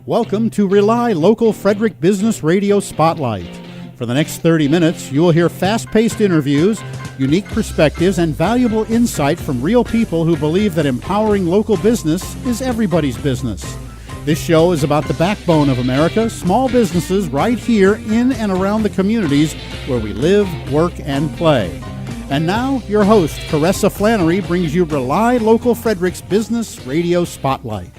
Welcome to RelyLocal Frederick Business Radio Spotlight. For the next 30 minutes, you will hear fast-paced interviews, unique perspectives, and valuable insight from real people who believe that empowering local business is everybody's business. This show is about the backbone of America, small businesses right here in and around the communities where we live, work, and play. And now, your host, Caressa Flannery, brings you RelyLocal Frederick's Business Radio Spotlight.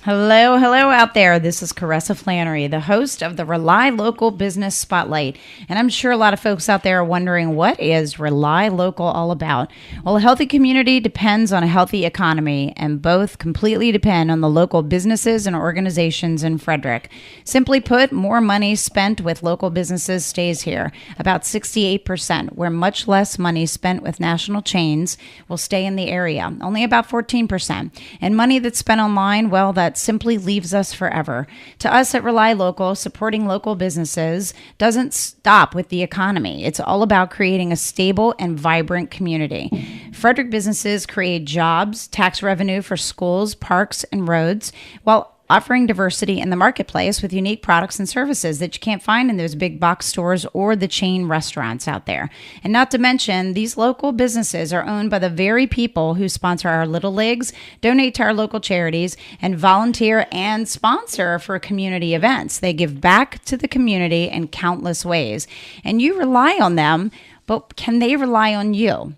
Hello out there. This is Caressa Flannery, the host of the RelyLocal Business Spotlight. And I'm sure a lot of folks out there are wondering, what is RelyLocal all about? Well, a healthy community depends on a healthy economy, and both completely depend on the local businesses and organizations in Frederick. Simply put, more money spent with local businesses stays here, about 68%, where much less money spent with national chains will stay in the area, only about 14%. And money that's spent online, well, that simply leaves us forever. To us at RelyLocal, supporting local businesses doesn't stop with the economy. It's all about creating a stable and vibrant community. Frederick businesses create jobs, tax revenue for schools, parks, and roads, while offering diversity in the marketplace with unique products and services that you can't find in those big box stores or the chain restaurants out there. And not to mention, these local businesses are owned by the very people who sponsor our Little Leagues, donate to our local charities, and volunteer and sponsor for community events. They give back to the community in countless ways. And you rely on them, but can they rely on you?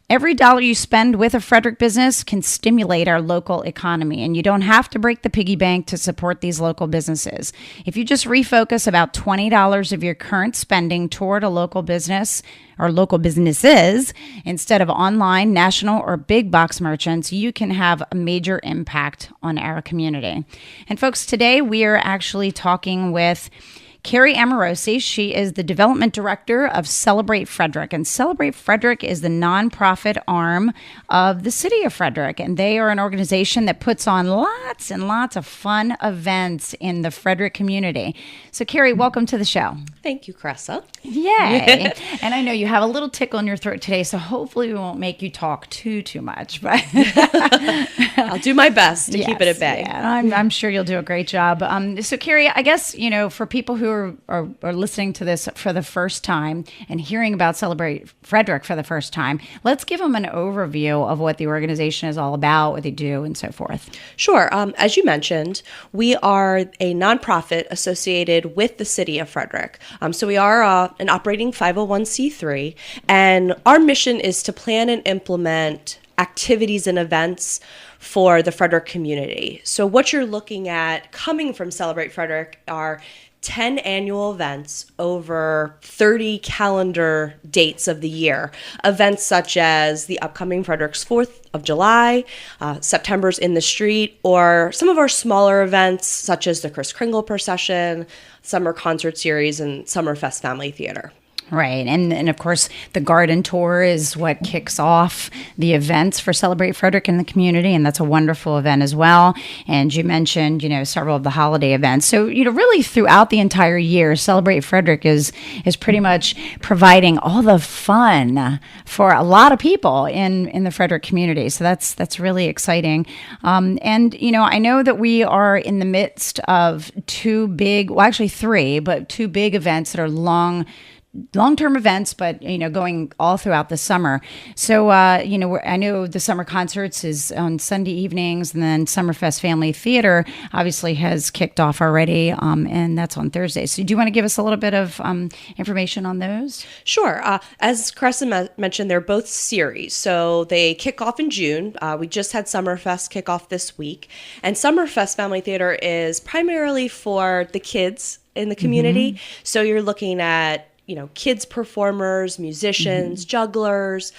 Every dollar you spend with a Frederick business can stimulate our local economy, and you don't have to break the piggy bank to support these local businesses. If you just refocus about $20 of your current spending toward a local business or local businesses instead of online, national, or big box merchants, you can have a major impact on our community. And folks, today we are actually talking with Keri Amorosi. She is the development director of Celebrate Frederick. And Celebrate Frederick is the nonprofit arm of the city of Frederick. And they are an organization that puts on lots and lots of fun events in the Frederick community. So, Keri, welcome to the show. Thank you, Caressa. Yay. And I know you have a little tickle in your throat today, so hopefully we won't make you talk too much. But I'll do my best to keep it at bay. Yeah, I'm sure you'll do a great job. So, Keri, I guess, for people who are listening to this for the first time and hearing about Celebrate Frederick for the first time, let's give them an overview of what the organization is all about, what they do, and so forth. Sure. As you mentioned, we are a nonprofit associated with the city of Frederick. So we are an operating 501c3, and our mission is to plan and implement activities and events for the Frederick community. So what you're looking at coming from Celebrate Frederick are 10 annual events over 30 calendar dates of the year. Events such as the upcoming Frederick's 4th of July, September's In the Street, or some of our smaller events such as the Kris Kringle Procession, Summer Concert Series, and Summerfest Family Theater. Right. And of course, the garden tour is what kicks off the events for Celebrate Frederick in the community. And that's a wonderful event as well. And you mentioned, several of the holiday events. So, really throughout the entire year, Celebrate Frederick is pretty much providing all the fun for a lot of people in the Frederick community. So that's really exciting. And, I know that we are in the midst of two big events that are long-term events, but, going all throughout the summer. So, I know the summer concerts is on Sunday evenings, and then Summerfest Family Theater obviously has kicked off already, and that's on Thursday. So do you want to give us a little bit of information on those? Sure. As Caressa mentioned, they're both series. So they kick off in June. We just had Summerfest kick off this week. And Summerfest Family Theater is primarily for the kids in the community. Mm-hmm. So you're looking at kids performers, musicians, jugglers,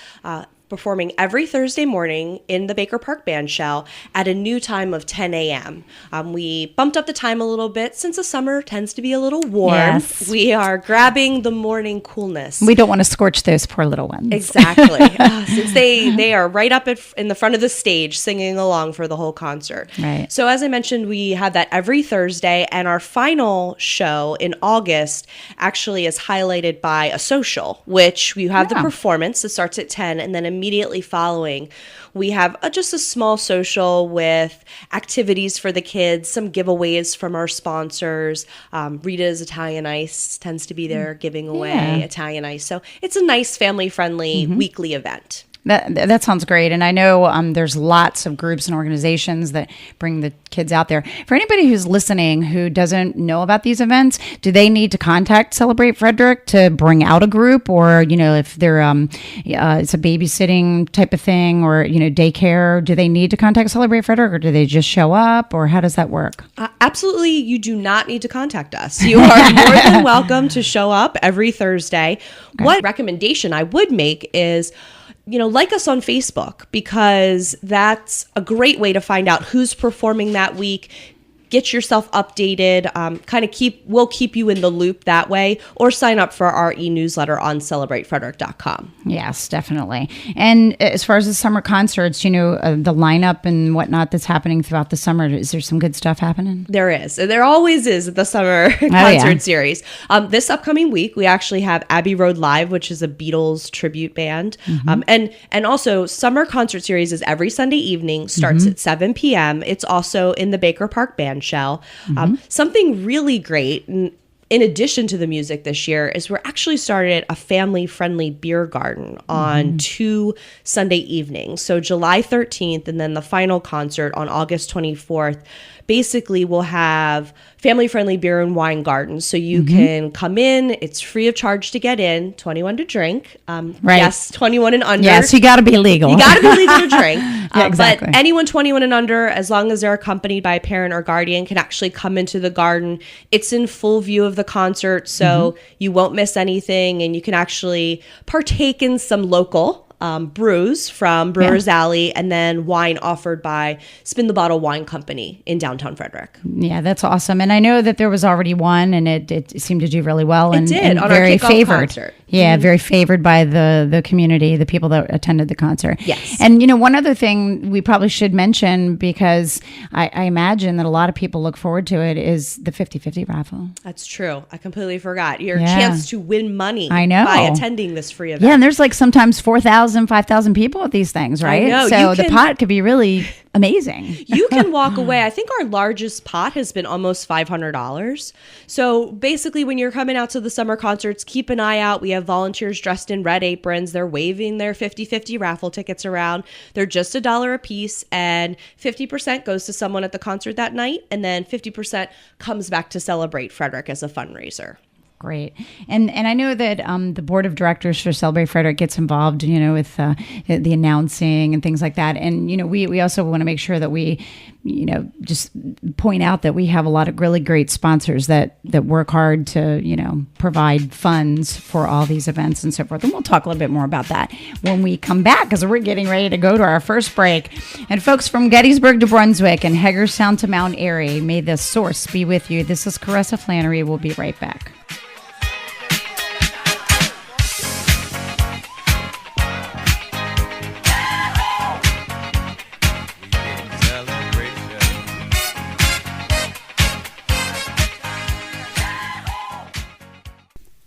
performing every Thursday morning in the Baker Park Band Shell at a new time of 10 a.m. We bumped up the time a little bit since the summer tends to be a little warm. Yes. We are grabbing the morning coolness. We don't want to scorch those poor little ones. Exactly. Since they are right up in the front of the stage singing along for the whole concert. Right. So as I mentioned, we have that every Thursday, and our final show in August actually is highlighted by a social, which we have the performance that starts at 10, and then immediately following, we have just a small social with activities for the kids, some giveaways from our sponsors. Rita's Italian Ice tends to be there giving away Italian Ice. So it's a nice family-friendly weekly event. That sounds great. And I know there's lots of groups and organizations that bring the kids out there. For anybody who's listening who doesn't know about these events, do they need to contact Celebrate Frederick to bring out a group? Or, if they're it's a babysitting type of thing or, daycare, do they need to contact Celebrate Frederick or do they just show up? Or how does that work? Absolutely, you do not need to contact us. You are more than welcome to show up every Thursday. Okay. What recommendation I would make is, like us on Facebook, because that's a great way to find out who's performing that week. Get yourself updated, we'll keep you in the loop that way, or sign up for our e-newsletter on celebratefrederick.com. Yes, definitely. And as far as the summer concerts, the lineup and whatnot that's happening throughout the summer, is there some good stuff happening? There is. There always is at the summer concert series. This upcoming week, we actually have Abbey Road Live, which is a Beatles tribute band. And also, summer concert series is every Sunday evening, starts at 7 p.m. It's also in the Baker Park Band Shell. Something really great, in addition to the music this year, is we're actually started a family-friendly beer garden on 2 Sunday evenings. So July 13th and then the final concert on August 24th. Basically, we'll have family-friendly beer and wine gardens. So you can come in. It's free of charge to get in, 21 to drink. Right. Yes, 21 and under. Yes, you got to be legal. You got to be legal to drink. Exactly. But anyone 21 and under, as long as they're accompanied by a parent or guardian, can actually come into the garden. It's in full view of the concert, so you won't miss anything. And you can actually partake in some local brews from Brewer's Alley, and then wine offered by Spin the Bottle Wine Company in downtown Frederick. Yeah, that's awesome. And I know that there was already one, and it seemed to do really well. It did, and on very our kickoff favored. Concert. Yeah, very favored by the community, the people that attended the concert. Yes. And, one other thing we probably should mention, because I imagine that a lot of people look forward to it, is the 50-50 raffle. That's true. I completely forgot. Your chance to win money by attending this free event. Yeah, and there's sometimes 4,000, 5,000 people at these things, right? I know. So the pot could be really amazing. You can walk away. I think our largest pot has been almost $500. So basically, when you're coming out to the summer concerts, keep an eye out. We have volunteers dressed in red aprons. They're waving their 50-50 raffle tickets around. They're just $1 a piece, and 50% goes to someone at the concert that night, and then 50% comes back to Celebrate Frederick as a fundraiser. Great. And I know that the board of directors for Celebrate Frederick gets involved, with the announcing and things like that. And, we also want to make sure that we, just point out that we have a lot of really great sponsors that work hard to, provide funds for all these events and so forth. And we'll talk a little bit more about that when we come back, because we're getting ready to go to our first break. And folks, from Gettysburg to Brunswick and Hagerstown to Mount Airy, may the source be with you. This is Caressa Flannery. We'll be right back.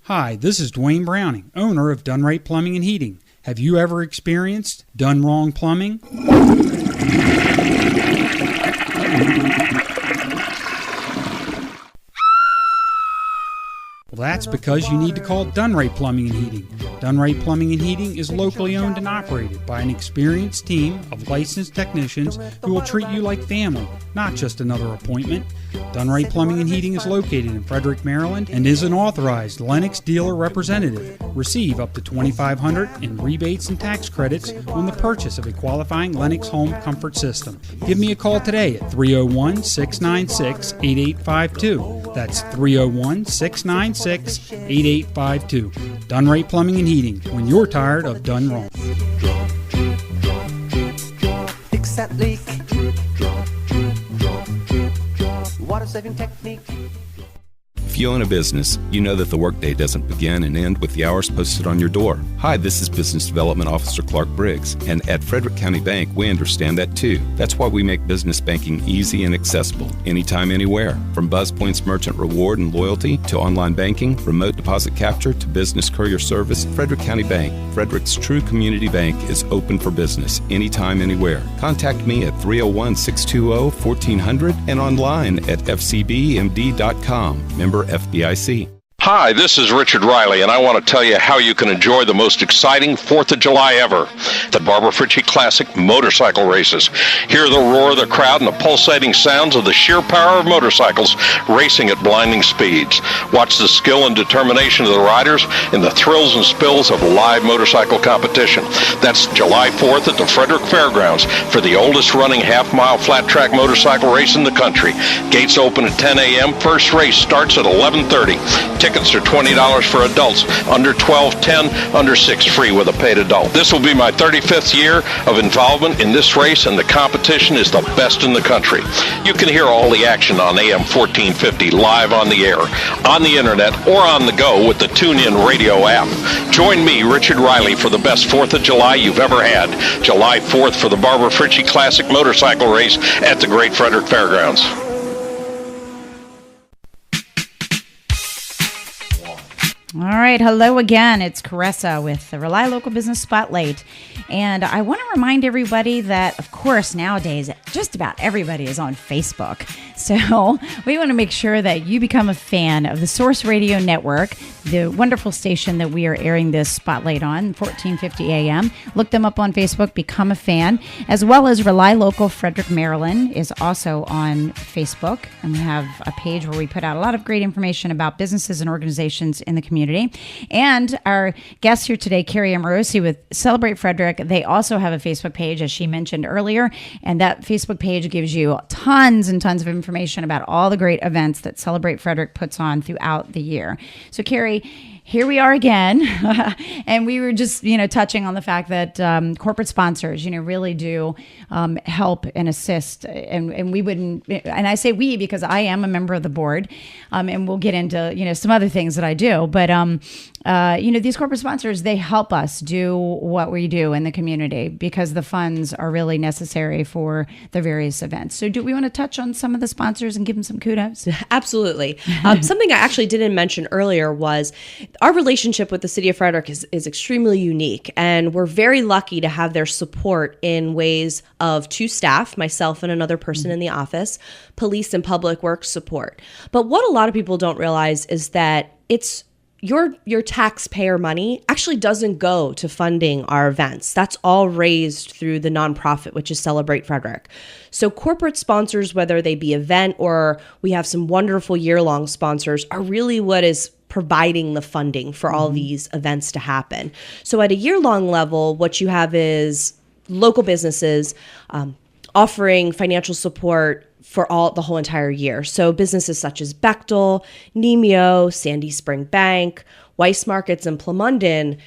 Hi, this is Dwayne Browning, owner of Done Right Plumbing and Heating. Have you ever experienced done wrong plumbing? Well, that's because you need to call Done Right Plumbing and Heating. Done Right Plumbing and Heating is locally owned and operated by an experienced team of licensed technicians who will treat you like family, not just another appointment. Done Right Plumbing and Heating is located in Frederick, Maryland, and is an authorized Lennox dealer representative. Receive up to $2,500 in rebates and tax credits on the purchase of a qualifying Lennox home comfort system. Give me a call today at 301-696-8852. That's 301-696-8852. Done Right Plumbing and Heating, when you're tired of done wrong. Fix that leak. Water saving technique. If you own a business, you know that the workday doesn't begin and end with the hours posted on your door. Hi, this is Business Development Officer Clark Briggs, and at Frederick County Bank, we understand that too. That's why we make business banking easy and accessible, anytime, anywhere. From BuzzPoint's merchant reward and loyalty to online banking, remote deposit capture to business courier service, Frederick County Bank, Frederick's true community bank, is open for business, anytime, anywhere. Contact me at 301-620-1400 and online at fcbmd.com. Member FDIC. Hi, this is Richard Riley, and I want to tell you how you can enjoy the most exciting 4th of July ever, the Barbara Fritchie Classic motorcycle races. Hear the roar of the crowd and the pulsating sounds of the sheer power of motorcycles racing at blinding speeds. Watch the skill and determination of the riders and the thrills and spills of live motorcycle competition. That's July 4th at the Frederick Fairgrounds for the oldest running half-mile flat-track motorcycle race in the country. Gates open at 10 a.m. First race starts at 11:30. Tickets are $20 for adults, under 12, 10, under 6 free with a paid adult. This will be my 35th year of involvement in this race, and the competition is the best in the country. You can hear all the action on AM 1450 live on the air, on the internet, or on the go with the TuneIn Radio app. Join me, Richard Riley, for the best 4th of July you've ever had. July 4th for the Barbara Fritchie Classic motorcycle race at the Great Frederick Fairgrounds. All right. Hello again. It's Caressa with the RelyLocal Business Spotlight. And I want to remind everybody that, of course, nowadays, just about everybody is on Facebook. So we want to make sure that you become a fan of the Source Radio Network, the wonderful station that we are airing this spotlight on, 1450 AM. Look them up on Facebook, become a fan, as well as RelyLocal Frederick, Maryland is also on Facebook. And we have a page where we put out a lot of great information about businesses and organizations in the community. And our guest here today, Keri Amorosi with Celebrate Frederick, they also have a Facebook page, as she mentioned earlier. And that Facebook page gives you tons and tons of information about all the great events that Celebrate Frederick puts on throughout the year. So, Keri, here we are again, and we were just, touching on the fact that corporate sponsors, really do help and assist, and we wouldn't, and I say we because I am a member of the board, and we'll get into, some other things that I do, but, these corporate sponsors, they help us do what we do in the community because the funds are really necessary for the various events. So do we want to touch on some of the sponsors and give them some kudos? Absolutely. Something I actually didn't mention earlier was our relationship with the city of Frederick is extremely unique, and we're very lucky to have their support in ways of 2 staff, myself and another person in the office, police and public works support. But what a lot of people don't realize is that it's your taxpayer money actually doesn't go to funding our events. That's all raised through the nonprofit, which is Celebrate Frederick. So corporate sponsors, whether they be event or we have some wonderful year-long sponsors, are really what is providing the funding for all these events to happen. So at a year-long level, what you have is local businesses offering financial support for the whole entire year. So businesses such as Bechtel, Nemeo, Sandy Spring Bank, Weiss Markets, and Plumondon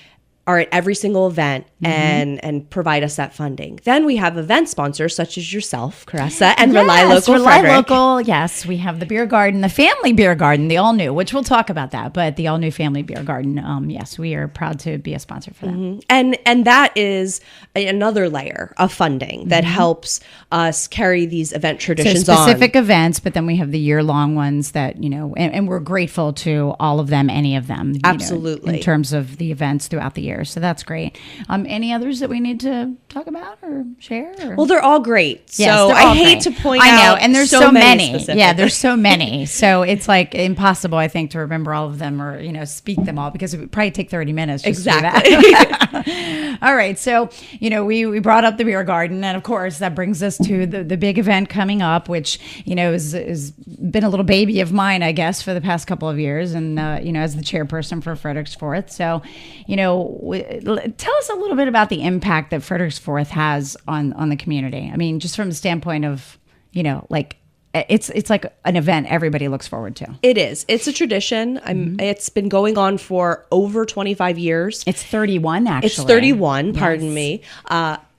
are at every single event and provide us that funding. Then we have event sponsors such as yourself, Caressa, and RelyLocal Frederick. RelyLocal, yes. We have the beer garden, the family beer garden, the all-new, which we'll talk about that, but the all-new family beer garden, yes, we are proud to be a sponsor for that. And that is another layer of funding that helps us carry these event traditions on. So specific events, but then we have the year-long ones that, and we're grateful to all of them, any of them. Absolutely. In terms of the events throughout the year. So that's great. Any others that we need to talk about or share? Or? Well, they're all great. Yes, so I hate to point out. I know, and there's so many. Specific. Yeah, there's so many. So it's like impossible, I think, to remember all of them or speak them all because it would probably take 30 minutes. Just exactly. To do that. All right. So we brought up the beer garden, and of course that brings us to the big event coming up, which is been a little baby of mine, I guess, for the past couple of years, and as the chairperson for Frederick's Fourth. So tell us a little bit about the impact that Frederick's Fourth has on the community. I mean, just from the standpoint of, it's like an event everybody looks forward to. It is. It's a tradition. It's been going on for over 25 years. It's 31, actually. It's 31, pardon me.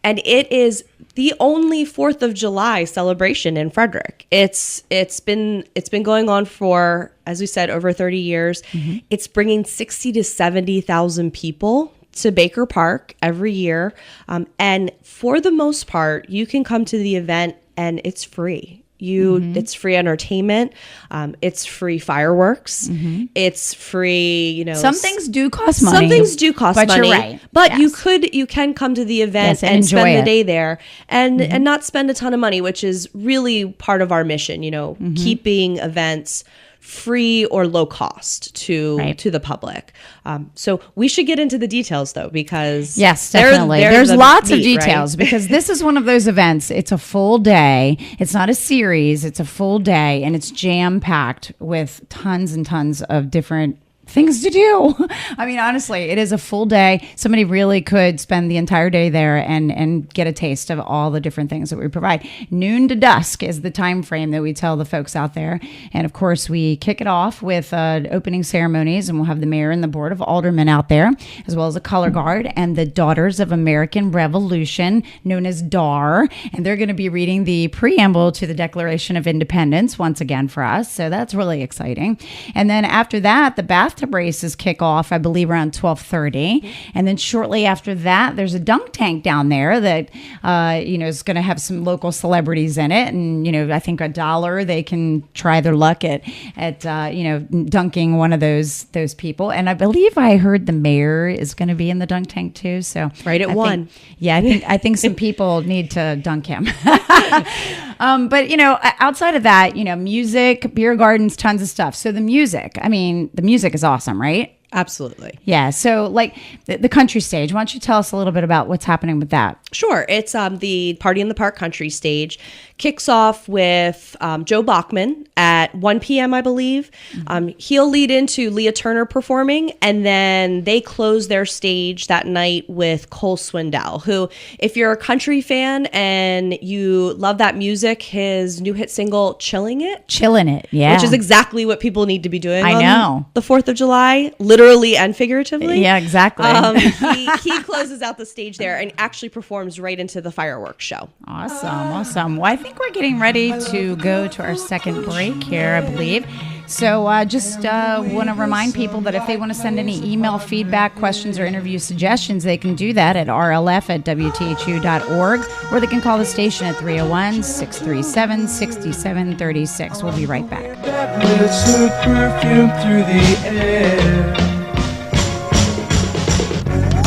And it is the only 4th of July celebration in Frederick. It's been going on for, as we said, over 30 years. It's bringing 60 to 70,000 people to Baker Park every year. And for the most part, you can come to the event and it's free. It's free entertainment. It's free fireworks. It's free, some things do cost money. Some things do cost but money. You're right. But Yes. you can come to the event Yes, and enjoy spend the it. day there and not spend a ton of money, which is really part of our mission, keeping events free or low cost to the public. So we should get into the details though, because yes, definitely. There's the lots of meat, details right? because this is one of those events. It's a full day. It's not a series. It's a full day and it's jam packed with tons and tons of different things to do. I mean, honestly, it is a full day. Somebody really could spend the entire day there and get a taste of all the different things that we provide. Noon to dusk is the time frame that we tell the folks out there. And of course, we kick it off with opening ceremonies, and we'll have the mayor and the board of aldermen out there, as well as a color guard and the Daughters of American Revolution, known as DAR. And they're going to be reading the preamble to the Declaration of Independence once again for us. So that's really exciting. And then after that, the bathtub races kick off, I believe, around 12:30. And then shortly after that, there's a dunk tank down there that, is going to have some local celebrities in it. And, I think $1, they can try their luck at dunking one of those people. And I believe I heard the mayor is going to be in the dunk tank too. So Right at 1. I think some people need to dunk him. But, outside of that, music, beer gardens, tons of stuff. So the music is awesome, right? Absolutely. Yeah. So like the country stage, why don't you tell us a little bit about what's happening with that? Sure. It's the Party in the Park country stage. Kicks off with Joe Bachman at 1 p.m., I believe. He'll lead into Leah Turner performing, and then they close their stage that night with Cole Swindell, who, if you're a country fan and you love that music, his new hit single, Chillin' It, yeah. which is exactly what people need to be doing I know. on the 4th of July, literally and figuratively. Yeah, exactly. He closes out the stage there and actually performs right into the fireworks show. Awesome. Well, I think we're getting ready to go to our second break here, I believe. So just want to remind people that if they want to send any email feedback, questions, or interview suggestions, they can do that at rlf@wthu.org, or they can call the station at 301-637-6736. We'll be right back. Perfume through the air.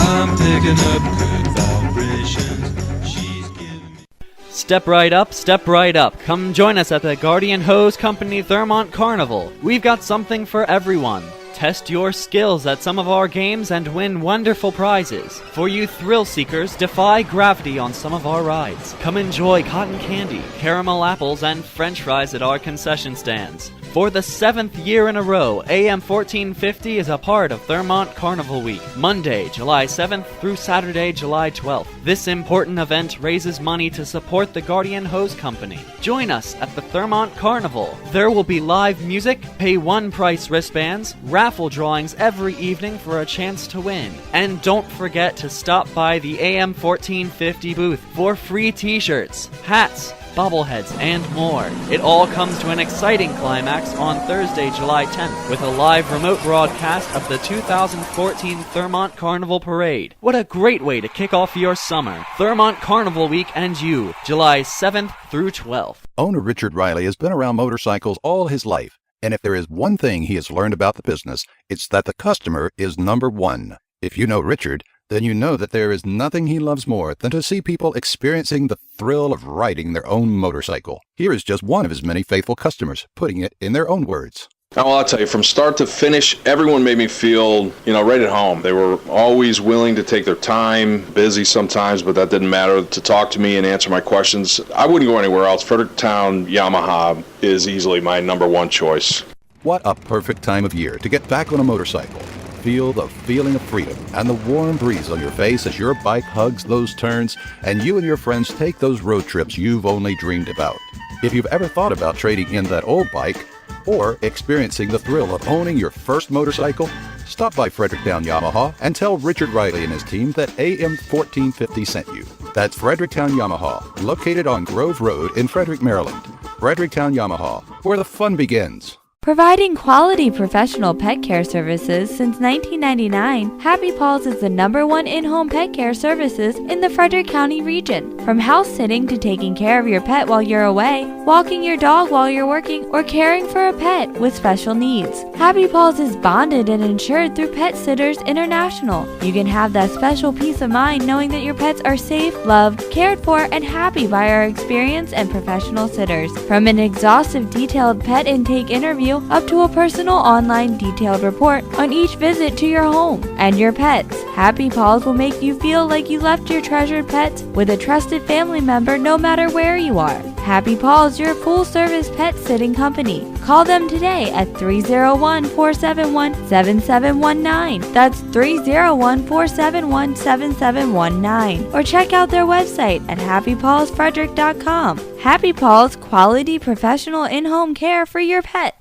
I'm picking up good vibrations. She's giving me. Step right up, step right up. Come join us at the Guardian Hose Company Thermont Carnival. We've got something for everyone. Test your skills at some of our games and win wonderful prizes. For you thrill seekers, defy gravity on some of our rides. Come enjoy cotton candy, caramel apples, and french fries at our concession stands. For the 7th year in a row, AM 1450 is a part of Thermont Carnival Week, Monday, July 7th through Saturday, July 12th. This important event raises money to support the Guardian Hose Company. Join us at the Thermont Carnival. There will be live music, pay one price wristbands, raffle drawings every evening for a chance to win. And don't forget to stop by the AM 1450 booth for free t-shirts, hats, bobbleheads, and more. It all comes to an exciting climax on Thursday, July 10th, with a live remote broadcast of the 2014 Thermont Carnival Parade. What a great way to kick off your summer. Thermont Carnival Week and you, July 7th through 12th. Owner Richard Riley has been around motorcycles all his life, and if there is one thing he has learned about the business, it's that the customer is number one. If you know Richard, then you know that there is nothing he loves more than to see people experiencing the thrill of riding their own motorcycle. Here is just one of his many faithful customers, putting it in their own words. Well, I'll tell you, from start to finish, everyone made me feel, right at home. They were always willing to take their time, busy sometimes, but that didn't matter, to talk to me and answer my questions. I wouldn't go anywhere else. Fredericktown Yamaha is easily my number one choice. What a perfect time of year to get back on a motorcycle. Feel the feeling of freedom and the warm breeze on your face as your bike hugs those turns and you and your friends take those road trips you've only dreamed about. If you've ever thought about trading in that old bike or experiencing the thrill of owning your first motorcycle, Stop by Fredericktown Yamaha and tell Richard Riley and his team that AM 1450 sent you. That's Fredericktown Yamaha, located on Grove Road in Frederick, Maryland. Fredericktown Yamaha, where the fun begins. Providing quality professional pet care services since 1999, Happy Paws is the #1 in-home pet care services in the Frederick County region. From house sitting to taking care of your pet while you're away, walking your dog while you're working, or caring for a pet with special needs. Happy Paws is bonded and insured through Pet Sitters International. You can have that special peace of mind knowing that your pets are safe, loved, cared for, and happy by our experienced and professional sitters. From an exhaustive detailed pet intake interview up to a personal online detailed report on each visit to your home and your pets. Happy Paws will make you feel like you left your treasured pets with a trusted family member no matter where you are. Happy Paws, your full-service pet sitting company. Call them today at 301-471-7719. That's 301-471-7719. Or check out their website at happypawsfrederick.com. Happy Paws, quality professional in-home care for your pet.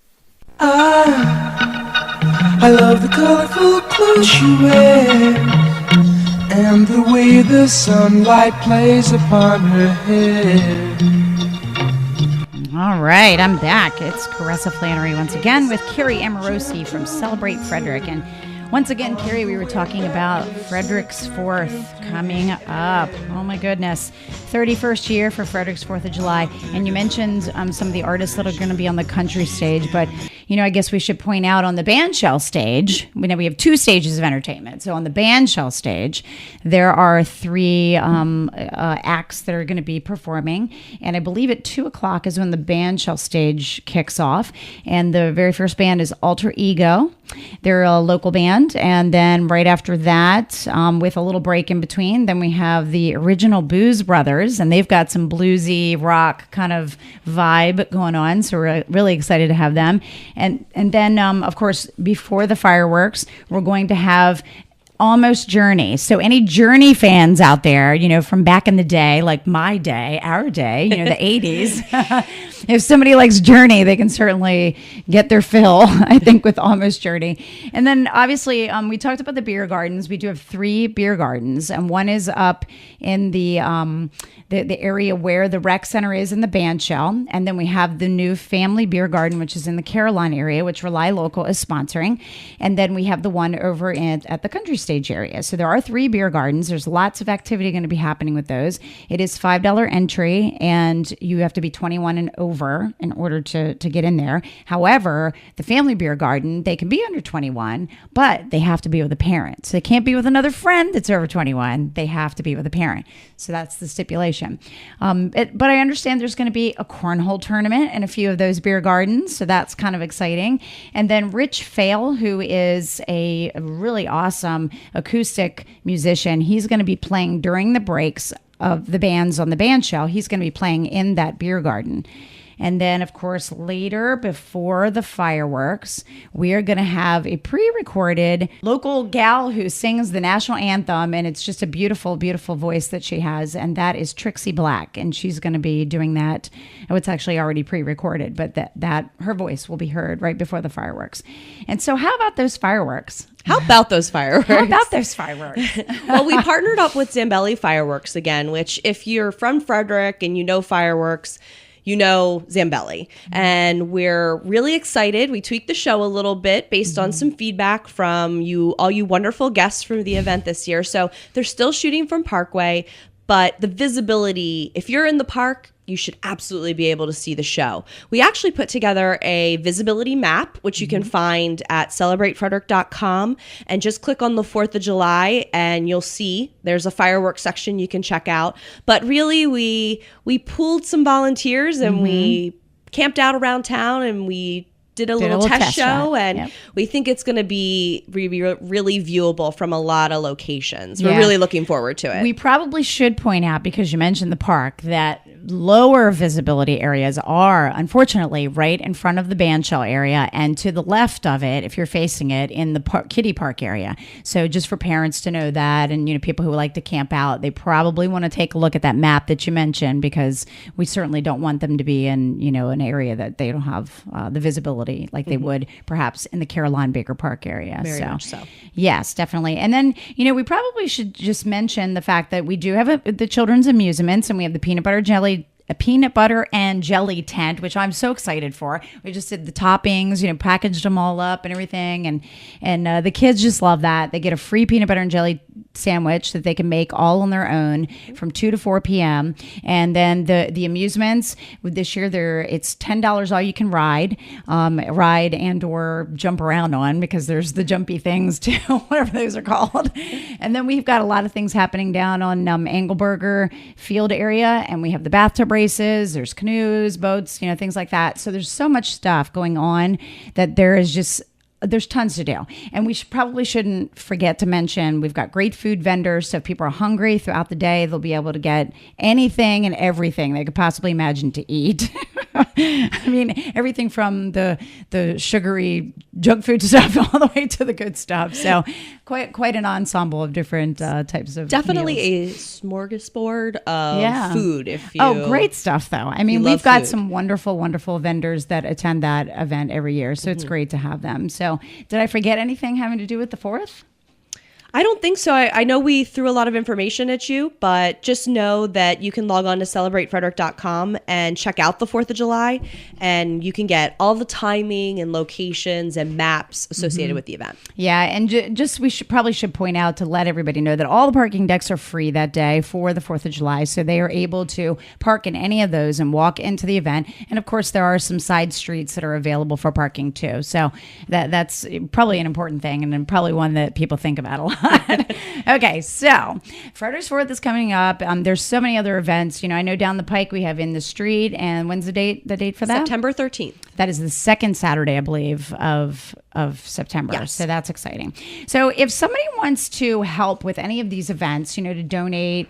I love the colorful clothes she wears and the way the sunlight plays upon her hair. All right, I'm back. It's Caressa Flannery once again with Keri Amorosi from Celebrate Frederick. And once again, Keri, we were talking about Frederick's 4th coming up. Oh my goodness. 31st year for Frederick's 4th of July. And you mentioned some of the artists that are going to be on the country stage. But, I guess we should point out on the bandshell stage, we have 2 stages of entertainment. So on the bandshell stage, there are 3 acts that are going to be performing. And I believe at 2 o'clock is when the bandshell stage kicks off. And the very first band is Alter Ego. They're a local band. And then right after that, with a little break in between, then we have the Original Booze Brothers, and they've got some bluesy rock kind of vibe going on. So we're really excited to have them. And then, of course, before the fireworks, we're going to have Almost Journey. So any Journey fans out there, from back in the day, like my day, our day, the 80s, if somebody likes Journey, they can certainly get their fill, I think, with Almost Journey. And then obviously, we talked about the beer gardens. We do have 3 beer gardens, and one is up in the area where the rec center is in the bandshell. And then we have the new family beer garden, which is in the Caroline area, which RelyLocal is sponsoring. And then we have the one over at the country stage area. So there are 3 beer gardens. There's lots of activity going to be happening with those. It is $5 entry, and you have to be 21 and over in order to get in there. However, the family beer garden, they can be under 21, but they have to be with a parent. So they can't be with another friend that's over 21. They have to be with a parent. So that's the stipulation. But I understand there's going to be a cornhole tournament in a few of those beer gardens. So that's kind of exciting. And then Rich Fail, who is a really awesome acoustic musician, he's going to be playing during the breaks of the bands on the bandshell. He's going to be playing in that beer garden. And then, of course, later, before the fireworks, we are going to have a pre-recorded local gal who sings the national anthem, and it's just a beautiful, beautiful voice that she has, and that is Trixie Black, and she's going to be doing that. Oh, it's actually already pre-recorded, but that her voice will be heard right before the fireworks. And so how about those fireworks? How about those fireworks? Well, we partnered up with Zambelli Fireworks again, which if you're from Frederick and you know fireworks, you know Zambelli. And we're really excited. We tweaked the show a little bit based on some feedback from all you wonderful guests from the event this year. So they're still shooting from Parkway, but the visibility, if you're in the park, you should absolutely be able to see the show. We actually put together a visibility map, which you can find at celebratefrederick.com, and just click on the 4th of July and you'll see there's a fireworks section you can check out. But really, we pooled some volunteers and we camped out around town and we did a little test show, and we think it's going to be really viewable from a lot of locations. We're really looking forward to it. We probably should point out, because you mentioned the park, that lower visibility areas are, unfortunately, right in front of the bandshell area and to the left of it, if you're facing it, in the kiddie park area. So just for parents to know that, and people who like to camp out, they probably want to take a look at that map that you mentioned, because we certainly don't want them to be in an area that they don't have the visibility like they would perhaps in the Caroline Baker Park area. Very much so. Yes, definitely. And then we probably should just mention the fact that we do have the children's amusements, and we have the a peanut butter and jelly tent, which I'm so excited for. We just did the toppings, packaged them all up and everything. And the kids just love that. They get a free peanut butter and jelly sandwich that they can make all on their own from 2 to 4 p.m. And then the amusements this year, it's $10 all you can ride and or jump around on, because there's the jumpy things too, whatever those are called. And then we've got a lot of things happening down on Engelberger Field area, and we have the bathtub races, there's canoes, boats, things like that. So there's so much stuff going on that there's tons to do. And we probably shouldn't forget to mention, we've got great food vendors. So if people are hungry throughout the day, they'll be able to get anything and everything they could possibly imagine to eat. I mean, everything from the sugary junk food stuff all the way to the good stuff. So quite an ensemble of different types of definitely meals. A smorgasbord of food. Great stuff though. I mean, we've got some wonderful vendors that attend that event every year. So it's great to have them. So did I forget anything having to do with the 4th? I don't think so. I know we threw a lot of information at you, but just know that you can log on to celebratefrederick.com and check out the 4th of July, and you can get all the timing and locations and maps associated with the event. Yeah, and we should point out to let everybody know that all the parking decks are free that day for the 4th of July, so they are able to park in any of those and walk into the event. And of course, there are some side streets that are available for parking too. So that's probably an important thing, and then probably one that people think about a lot. Okay, so Frederick's 4th is coming up. There's so many other events. I know down the pike we have In the Street, and when's the date for that? September 13th. That is the second Saturday, I believe, of September. Yes. So that's exciting. So if somebody wants to help with any of these events, to donate,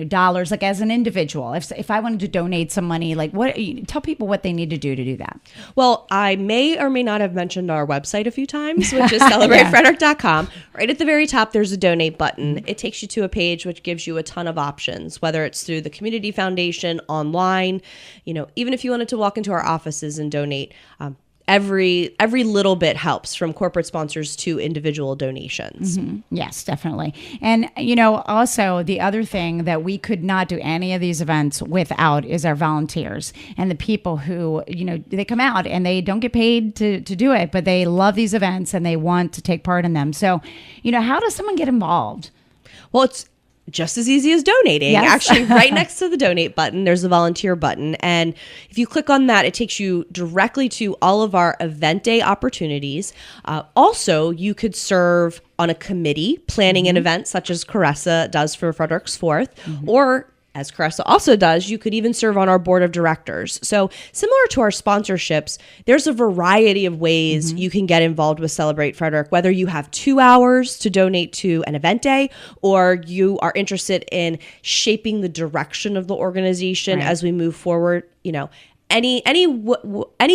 dollars, like as an individual, if I wanted to donate some money, like tell people what they need to do that. Well, I may or may not have mentioned our website a few times, which is celebratefrederick.com. Right at the very top, there's a donate button. It takes you to a page which gives you a ton of options, whether it's through the community foundation, online, even if you wanted to walk into our offices and donate. Every little bit helps, from corporate sponsors to individual donations. Yes, definitely. And, also the other thing that we could not do any of these events without is our volunteers and the people who, they come out and they don't get paid to do it, but they love these events and they want to take part in them. So, how does someone get involved? Well, it's just as easy as donating. Yes. Actually, right next to the donate button, there's a volunteer button. And if you click on that, it takes you directly to all of our event day opportunities. Also, you could serve on a committee planning an event, such as Caressa does for Frederick's 4th, or as Caressa also does, you could even serve on our board of directors. So similar to our sponsorships, there's a variety of ways you can get involved with Celebrate Frederick, whether you have 2 hours to donate to an event day, or you are interested in shaping the direction of the organization as we move forward. Any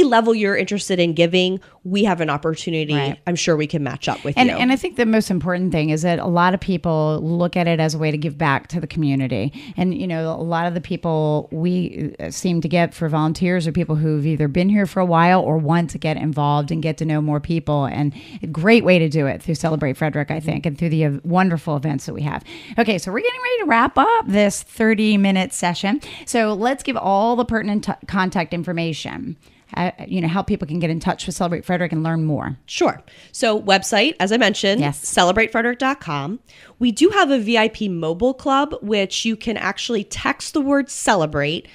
level you're interested in giving, we have an opportunity. Right. I'm sure we can match up with you. And I think the most important thing is that a lot of people look at it as a way to give back to the community. And, a lot of the people we seem to get for volunteers are people who've either been here for a while or want to get involved and get to know more people. And a great way to do it through Celebrate Frederick, I think, and through the wonderful events that we have. Okay, so we're getting ready to wrap up this 30-minute session. So let's give all the pertinent contact information, how people can get in touch with Celebrate Frederick and learn more. Sure. So website, as I mentioned, celebratefrederick.com. We do have a VIP mobile club, which you can actually text the word celebrate,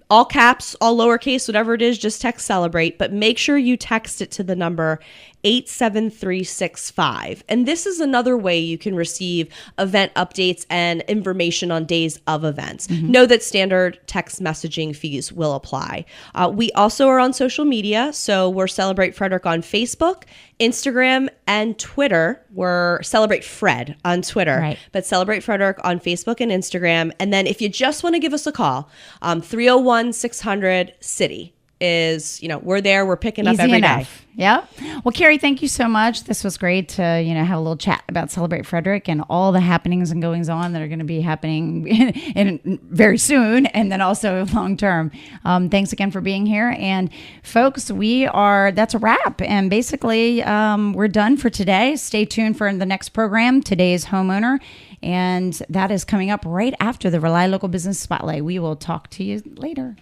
all caps, all lowercase, whatever it is, just text celebrate, but make sure you text it to the number 87365. And this is another way you can receive event updates and information on days of events. Know that standard text messaging fees will apply. We also are on social media. So we're Celebrate Frederick on Facebook, Instagram, and Twitter. We're Celebrate Fred on Twitter, Right. but Celebrate Frederick on Facebook and Instagram. And then if you just want to give us a call, 301-600-CITY is, we're there. We're picking up Easy every enough. day. Yeah. Well, Keri, thank you so much. This was great to, have a little chat about Celebrate Frederick and all the happenings and goings on that are going to be happening in very soon and then also long term. Thanks again for being here. And folks, that's a wrap. And basically, we're done for today. Stay tuned for the next program, Today's Homeowner. And that is coming up right after the Rely Local Business Spotlight. We will talk to you later.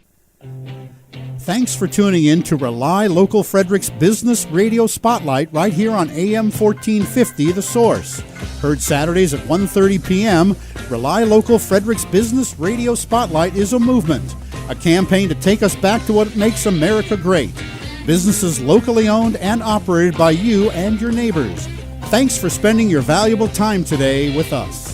Thanks for tuning in to Rely Local Frederick's Business Radio Spotlight right here on AM 1450, The Source. Heard Saturdays at 1:30 p.m., Rely Local Frederick's Business Radio Spotlight is a movement, a campaign to take us back to what makes America great. Businesses locally owned and operated by you and your neighbors. Thanks for spending your valuable time today with us.